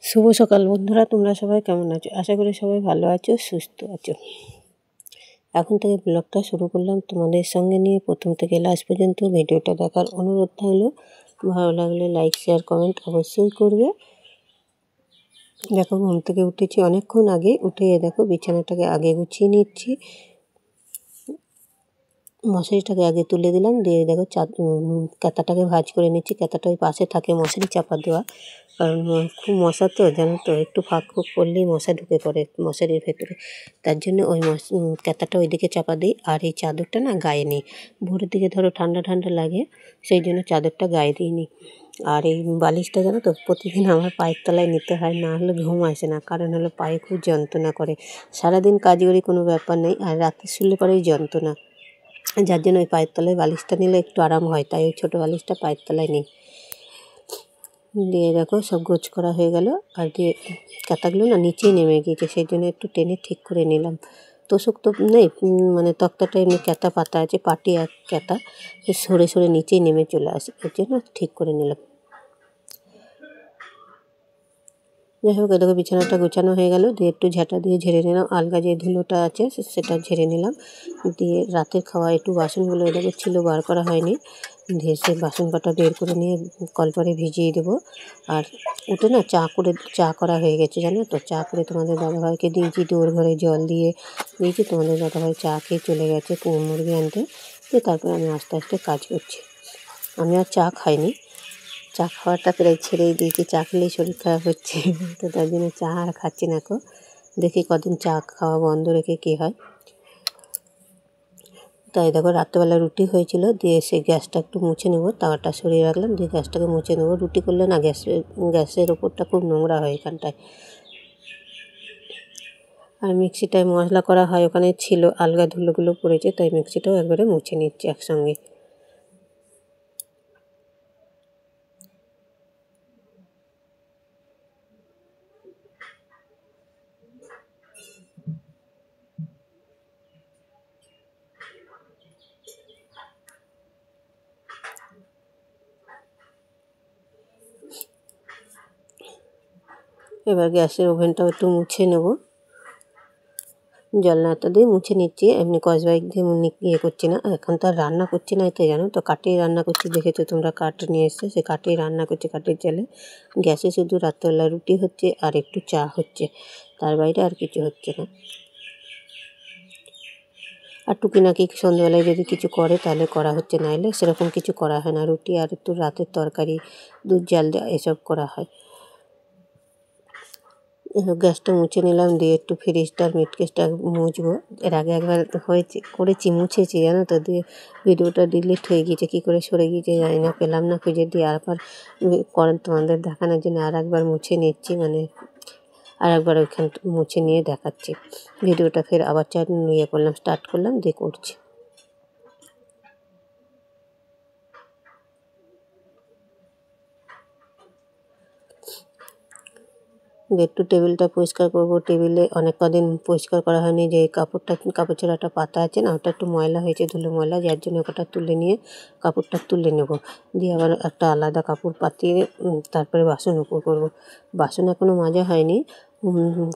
শুভ সকাল বন্ধুরা, তোমরা সবাই কেমন আছো? আশা করি সবাই ভালো আছো, সুস্থ আছো। এখন থেকে ব্লগটা শুরু করলাম তোমাদের সঙ্গে নিয়ে। প্রথম থেকে লাস্ট পর্যন্ত ভিডিওটা দেখার অনুরোধ থাকলো। ভালো লাগলে লাইক, শেয়ার, কমেন্ট অবশ্যই করবে। দেখো, ঘুম থেকে উঠেছি অনেকক্ষণ আগে। উঠে দেখো বিছানাটাকে আগে গুছিয়ে নিচ্ছি, মশারিটাকে আগে তুলে দিলাম। দিয়ে দেখো কাঁথাটাকে ভাঁজ করে নিচ্ছি। কাঁথাটা ওই পাশে থাকে মশারি চাপা দেওয়া, কারণ খুব মশা তো, জানো তো, একটু ফাঁক ফুঁক করলেই মশা ঢুকে পড়ে মশারির ভেতরে। তার জন্য ওই কাঁথাটা ওইদিকে চাপা দিই। আর এই চাদরটা না গায়ে নিই। ভোরের দিকে ধরো ঠান্ডা ঠান্ডা লাগে, সেই জন্য চাদরটা গায়ে দিই নি। আর এই বালিশটা জানো তো প্রতিদিন আমার পায়ের তলায় নিতে হয়, না হলে ঘুম আসে না। কারণ হলো পায়ে খুব যন্ত্রণা করে। সারাদিন কাজ করি কোনো ব্যাপার নেই, আর রাতে শুলে পরেই যন্ত্রণা, যার জন্য ওই পায়ের তলায় বালিশটা নিলে একটু আরাম হয়, তাই ওই ছোটো বালিশটা পায়ের তলায় নিই। দিয়ে দেখো সব গোছ করা হয়ে গেল। আর দিয়ে কাঁথাগুলো না নিচেই নেমে গিয়েছে, সেই জন্য একটু টেনে ঠিক করে নিলাম। তোষক তো নেই, মানে তক্তাটা এমনি কাঁথা পাতা আছে, পাটি এক কাঁথা সরে সরে নিচেই নেমে চলে আসে, এর জন্য ঠিক করে নিলাম। যাই হোক, দেখো বিছানাটা গোছানো হয়ে গেল। দিয়ে একটু ঝাঁটা দিয়ে ঝেড়ে নিলাম, আলগা যে ধুলোটা আছে সেটা ঝেড়ে নিলাম। দিয়ে রাতের খাওয়া একটু বাসনগুলো দেখো ছিল, বার করা হয়নি। দিয়ে সে বাসন কটা বের করে নিয়ে কলপারে ভিজিয়ে দেবো। আর ওটা না চা করা হয়ে গেছে, জানো তো। চা করে তোমাদের দাদাভাইকে দিয়েছি, ওর ঘরে জল দিয়ে দিয়েছি। তোমাদের দাদাভাই চা খেয়ে চলে গেছে মুরগি আনতে। দিয়ে তারপরে আমি আস্তে আস্তে কাজ করছি। আমি আর চা খাইনি, চা খাওয়াটা প্রায় ছেড়েই দিয়েছি। চা খেলেই শরীর খারাপ হচ্ছে, তো তার জন্য চা আর খাচ্ছি না। দেখি কদিন চা খাওয়া বন্ধ রেখে কী হয়। তাই দেখো রাত্রেবেলা রুটি হয়েছিল, দিয়ে সেই গ্যাসটা একটু মুছে নেবো। তাওয়াটা সরিয়ে রাখলাম, দিয়ে গ্যাসটাকে মুছে নেবো। রুটি করলে না গ্যাসের ওপরটা খুব নোংরা হয় এখানটায়। আর মিক্সিটায় মশলা করা হয়, ওখানে ছিল আলগা ধুলোগুলো পড়েছে, তাই মিক্সিটাও একবারে মুছে নিচ্ছি একসঙ্গে। এবার গ্যাসের ওভেনটাও একটু মুছে নেব, জল নাড়াটা দিয়ে মুছে নিচ্ছি। এমনি স্কচব্রাইট দিয়ে ইয়ে করছি না। এখন তো আর রান্না করছি না, এতে জানো তো কাঠেই রান্না করছি। দেখেছো তোমরা, কাঠ নিয়ে এসছে, সে কাঠেই রান্না করছি, কাঠের জালে। গ্যাসে শুধু রাত্রেবেলা রুটি হচ্ছে আর একটু চা হচ্ছে, তার বাইরে আর কিছু হচ্ছে না। আর টুকিনাকি সন্ধ্যাবেলায় যদি কিছু করে তাহলে করা হচ্ছে, নাহলে সেরকম কিছু করা হয় না। রুটি আর একটু রাতের তরকারি, দুধ জাল দেওয়া, এসব করা হয়। গ্যাসটা মুছে নিলাম, দিয়ে একটু ফ্রিজটার মিটকেসটা মুছবো। এর আগে একবার মুছেছি, জানো তো। দিয়ে ভিডিওটা ডিলিট হয়ে গিয়েছে, কী করে সরে গিয়েছে জানি না, পেলাম না খুঁজে। দিয়ে আরেকবার তোমাদের দেখানোর জন্য আর একবার মুছে নিচ্ছি, মানে আর একবার ওইখান মুছে নিয়ে দেখাচ্ছি। ভিডিওটা ফের আবার স্টার্ট করলাম, দিয়ে করছি। একটু টেবিলটা পরিষ্কার করব। টেবিলে অনেক কদিন পরিষ্কার করা হয়নি, যে কাপড় ছেঁড়াটা পাতা আছে না, ওটা একটু ময়লা হয়েছে, ধুলো ময়লা, যার জন্য ওটা তুলে নিয়ে কাপড়টা তুলে নেব। দিয়ে আবার একটা আলাদা কাপড় পাতিয়ে তারপরে বাসন উপর করব। বাসন এখনও মাজা হয়নি,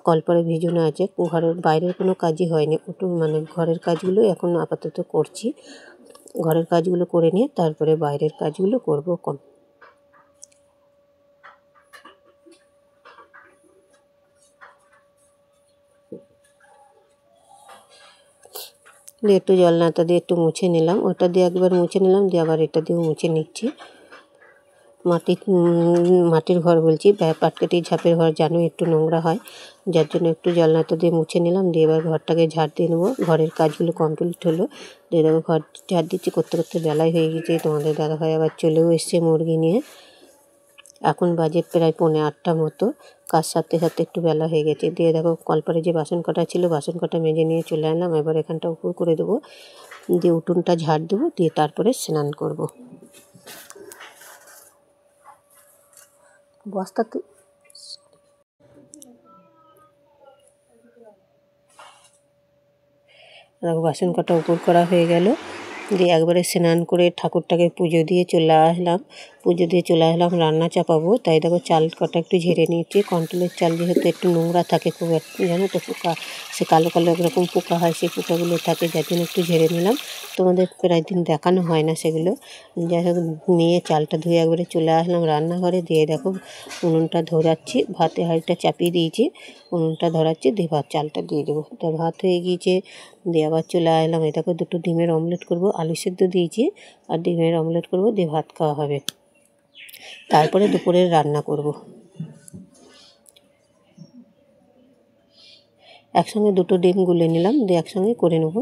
কলপারে ভিজানো আছে। ঘরের বাইরের কোনো কাজই হয়নি, মানে ঘরের কাজগুলো এখন আপাতত করছি। ঘরের কাজগুলো করে নিয়ে তারপরে বাইরের কাজগুলো করব। দিয়ে একটু জল নাতা দিয়ে একটু মুছে নিলাম, ওটা দিয়ে একবার মুছে নিলাম, দিয়ে আবার এটা দিয়েও মুছে নিচ্ছি। মাটির ঘর বলছি, পাটকাঠি ঝাঁপের ঘর, জানো একটু নোংরা হয়, যার জন্য একটু জল নাতা দিয়ে মুছে নিলাম। দিয়ে এবার ঘরটাকে ঝাড় দিয়ে নেবো। ঘরের কাজগুলো কমপ্লিট হলো। দিয়ে দেখো ঘর ঝাড় দিচ্ছি, করতে করতে বেলায় হয়ে গেছে। তোমাদের দাদাভাই আবার চলেও এসছে মুরগি নিয়ে। এখন বাজে প্রায় 7:45 মতো। কাজ সারতে সারতে একটু বেলা হয়ে গেছে। দিয়ে দেখো কলপারে যে বাসন কটা ছিল, বাসন কটা মেজে নিয়ে চলে এলাম। এবার এখানটা উপর করে দেবো, দিয়ে উঠোনটা ঝাড় দেবো, দিয়ে তারপরে স্নান করব। বস্তাতে দেখো বাসন কটা উপর করা হয়ে গেল। দিয়ে একবারে স্নান করে ঠাকুরটাকে পুজো দিয়ে চলে আসলাম। রান্না চাপাবো। তাই দেখো চাল কটা একটু ঝেড়ে নিয়েছি। কন্ট্রোলের চাল যেহেতু একটু নোংরা থাকে, খুব একটু জানো তো পোকা, সে কালো কালো একরকম পোকা হয়, সেই পোকাগুলো থাকে, যার জন্য একটু ঝেড়ে নিলাম। তোমাদের প্রায় দিন দেখানো হয় না সেগুলো। যাই হোক, নিয়ে চালটা ধুয়ে একবারে চলে আসলাম রান্নাঘরে। দিয়ে দেখো উনুনটা ধরাচ্ছি, ভাতের হাঁড়িটা চাপিয়ে দিয়েছি, উনুনটা ধরাচ্ছি, দিয়ে চালটা দিয়ে দেবো। তা ভাত হয়ে গিয়েছে, দিয়ে আবার চলে আসলাম। এই দেখো দুটো ডিমের অমলেট করব, আলু সেদ্ধ দিয়েছি আর ডিমের অমলেট করব, দিয়ে ভাত খাওয়া হবে। তারপরে দুপুরের রান্না করব। একসঙ্গে দুটো ডিম গুলে নিলাম, দিয়ে একসঙ্গে করে নেব।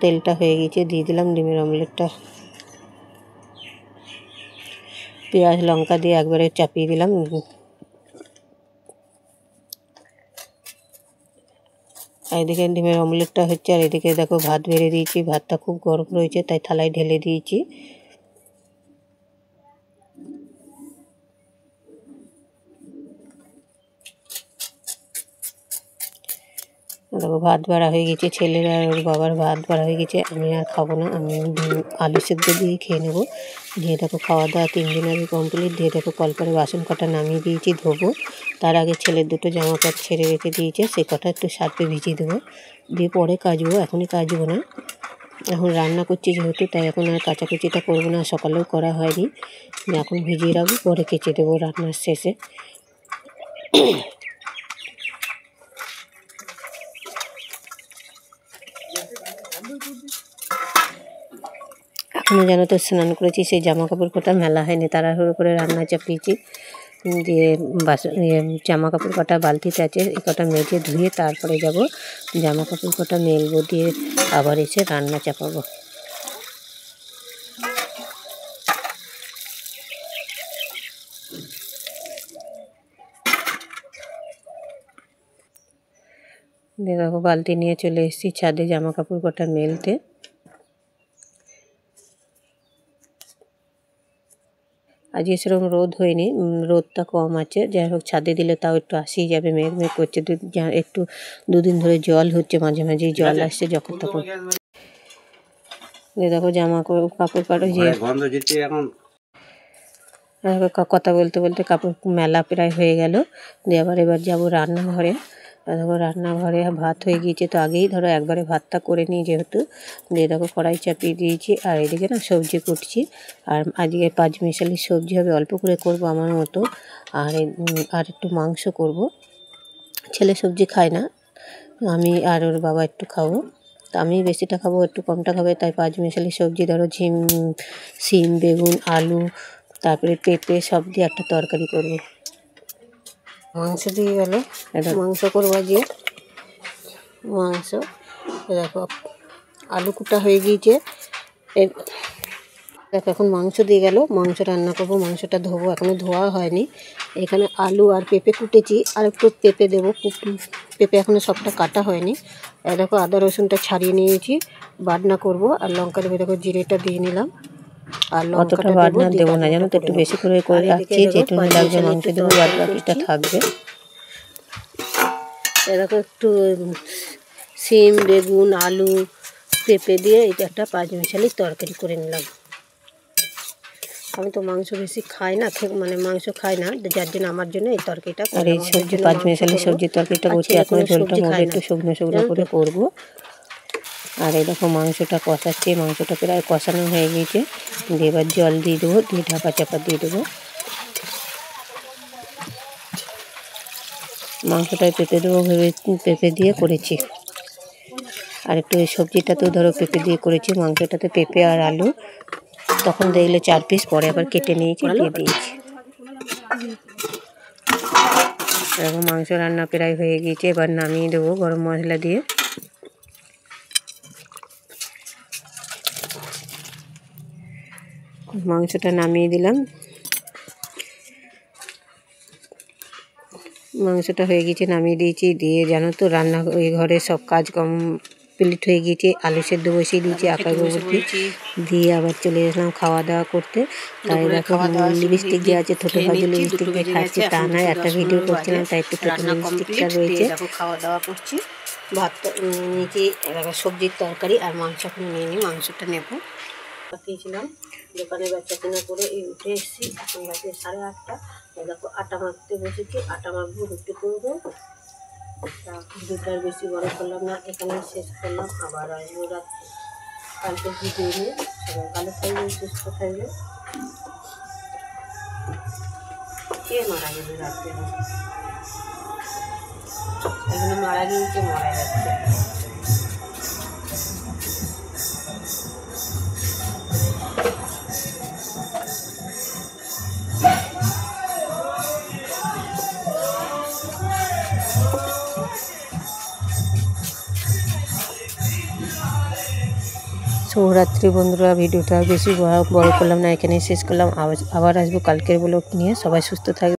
তেলটা হয়ে গেছে, দিয়ে দিলাম ডিমের অমলেটটা। পেঁয়াজ লঙ্কা দিয়ে একবারে চাপিয়ে দিলাম। এদিকে ডিমের অমলেটটা হচ্ছে, আর এদিকে দেখো ভাত বেড়ে দিয়েছি। ভাতটা খুব গরম রয়েছে, তাই থালায় ঢেলে দিয়েছি। দেখো ভাত বাড়া হয়ে গেছে, ছেলের আর ওর বাবার ভাত বাড়া হয়ে গেছে। আমি আর খাবো না, আমি আলু সেদ্ধ দিয়ে খেয়ে নেবো। দিয়ে দেখো খাওয়া দাওয়া 3 দিন আগে কমপ্লিট। দিয়ে দেখো কলপারে বাসন কটা নামিয়ে দিয়েছি ধোবো। তার আগে ছেলের দুটো জামা কাপড় ছেড়ে রেখে দিয়েছে, সে কটা একটু সার্ফে ভিজিয়ে দেবো, দিয়ে পরে কাচবো, এখনই কাচবো না। এখন রান্না করছি যেহেতু, তাই এখন আর কাচাকুচিটা করবো না, সকালেও করা হয়নি। এখন ভিজিয়ে রাখবো, পরে কেচে দেবো রান্নার শেষে। এখনও যেন তো স্নান করেছি, সেই জামা কাপড় কটা মেলা হয়নি, তাড়াহুড়ো করে রান্না চাপিয়েছি। দিয়ে জামা কাপড় কটা বালতিতে আছে, এই কটা মেজে ধুয়ে তারপরে যাব জামা কাপড় কটা মেলবো, দিয়ে আবার এসে রান্না চাপাবো। দিয়ে দেখো বালতি নিয়ে চলে এসেছি ছাদে জামা কাপড় কটা মেলতে। আজ সেরকম রোদ হয়নি, রোদটা কম আছে। যাই হোক ছাদে দিলে তাও একটু আসেই যাবে, মেঘ মেঘ করছে। একটু 2 দিন ধরে জল হচ্ছে, মাঝে মাঝেই জল আসছে যখন তখন। দেখো জামা কাপড় কাটো যে কথা বলতে বলতে কাপড় মেলা প্রায় হয়ে গেল। দিয়ে এবার যাবো রান্নাঘরে। দেখো রান্নাঘরে ভাত হয়ে গিয়েছে, তো আগেই ধরো একবারে ভাতটা করে নিই যেহেতু। দিয়ে দেখো কড়াই চাপিয়ে দিয়েছি, আর এদিকে না সবজি কুটছি। আর আজকে 5 মিশালি সবজি হবে, অল্প করে করব আমার মতো। আর একটু মাংস করব। ছেলে সবজি খায় না, আমি আর ওর বাবা একটু খাবো। তো আমি বেশিটা খাবো, একটু কমটা খাবে, তাই 5 মিশালি সবজি ধরো সিম, বেগুন, আলু, তারপরে পেঁপে সব দিয়ে একটা তরকারি করব। মাংস দিয়ে গেল, মাংস করবো আজকে। মাংস দেখো আলু কুটা হয়ে গিয়েছে। দেখো এখন মাংস দিয়ে গেল, মাংস রান্না করব। মাংসটা ধোবো, এখনো ধোয়া হয়নি। এখানে আলু আর পেঁপে কুটেছি, আর একটু পেঁপে দেবো। পেঁপে এখনো সবটা কাটা হয়নি। দেখো আদা রসুনটা ছাড়িয়ে নিয়েছি, বাটনা করব। আর লঙ্কা দেবো, দেখো জিরেটা দিয়ে নিলাম। আর লঙ্কাটা বাটনা দেবো না, জানো তো, একটু বেশি করে রাখছি, যেটুকু লাগবে মাংস দেবো, বাদ বাকিটা থাকবে। দেখো একটু সিম, বেগুন, আলু, পেঁপে দিয়ে এটা একটা 5 মিশালি তরকারি করে নিলাম। আমি তো মাংস বেশি খাই না, মানে মাংস খাই না, যার জন্য আমার জন্য এই তরকারিটা। আর এই সবজি 5 মিশালি সবজির তরকারিটা করছি, এখন ঝোলটা মধ্যে একটু শুকনো শুকনো করে করব। আর এই দেখো মাংসটা কষাচ্ছি, মাংসটা প্রায় কষানো হয়ে গিয়েছে। দিয়ে এবার জল দিয়ে দেবো, দিয়ে ঢাকা চাপা দিয়ে দেবো। মাংসটায় পেঁপে দেবো ভেবে পেঁপে দিয়ে করেছি। আর একটু এই সবজিটাতেও ধরো পেঁপে দিয়ে করেছি, মাংসটাতে পেঁপে আর আলু তখন দেখলে 4 পিস, পরে আবার কেটে নিয়েছি, দিয়ে দিয়েছি। এরকম মাংস রান্না প্রায় হয়ে গিয়েছে, এবার নামিয়ে দেবো গরম মশলা দিয়ে। মাংসটা নামিয়ে দিলাম। মাংসটা হয়ে গিয়েছে, নামিয়ে দিয়েছি। দিয়ে জানো তো রান্না ওই ঘরে সব কাজ কমপ্লিট হয়ে গিয়েছে। আলু সেদ্ধ বসিয়ে দিয়েছি আঁকাগোবরটি দিয়ে, আবার চলে এসলাম খাওয়া দাওয়া করতে। তাই দেখো লিপস্টিক দিয়ে আছে, ছোটো ভাজু লিপস্টিক দিয়ে খাচ্ছি, তা নয় একটা ভিডিও করছিলাম, তাই একটু ছোটো লিপস্টিকটা রয়েছে। খাওয়া দাওয়া করছি। ভাত নিয়েছি, এবার সবজির তরকারি আর মাংস এখন নিয়ে নিই, মাংসটা নেব। দিয়েছিলাম দোকানে বেচা কেনা করে উঠে এসেছি, এখন বাজে 8:30। দেখো আটা মাখতে বসেছি, আটা মাখবো, রুটি করবো। তা দুটার বেশি বড় করলাম না, এখানে শেষ করলাম। আবার আসবো রাত্রে, কালকে ভিডিও নিয়ে। সবাই ভালো থাকবে, সুস্থ থাকবে। কে মারা গেল রাত্রে? এখানে মারা গিয়েছে, মারা যাচ্ছে। শুভরাত্রি বন্ধুরা, ভিডিওটা বেশি বড় করলাম না, এখানেই শেষ করলাম। আবার আসবো কালকের ব্লগ নিয়ে। সবাই সুস্থ থাকবে।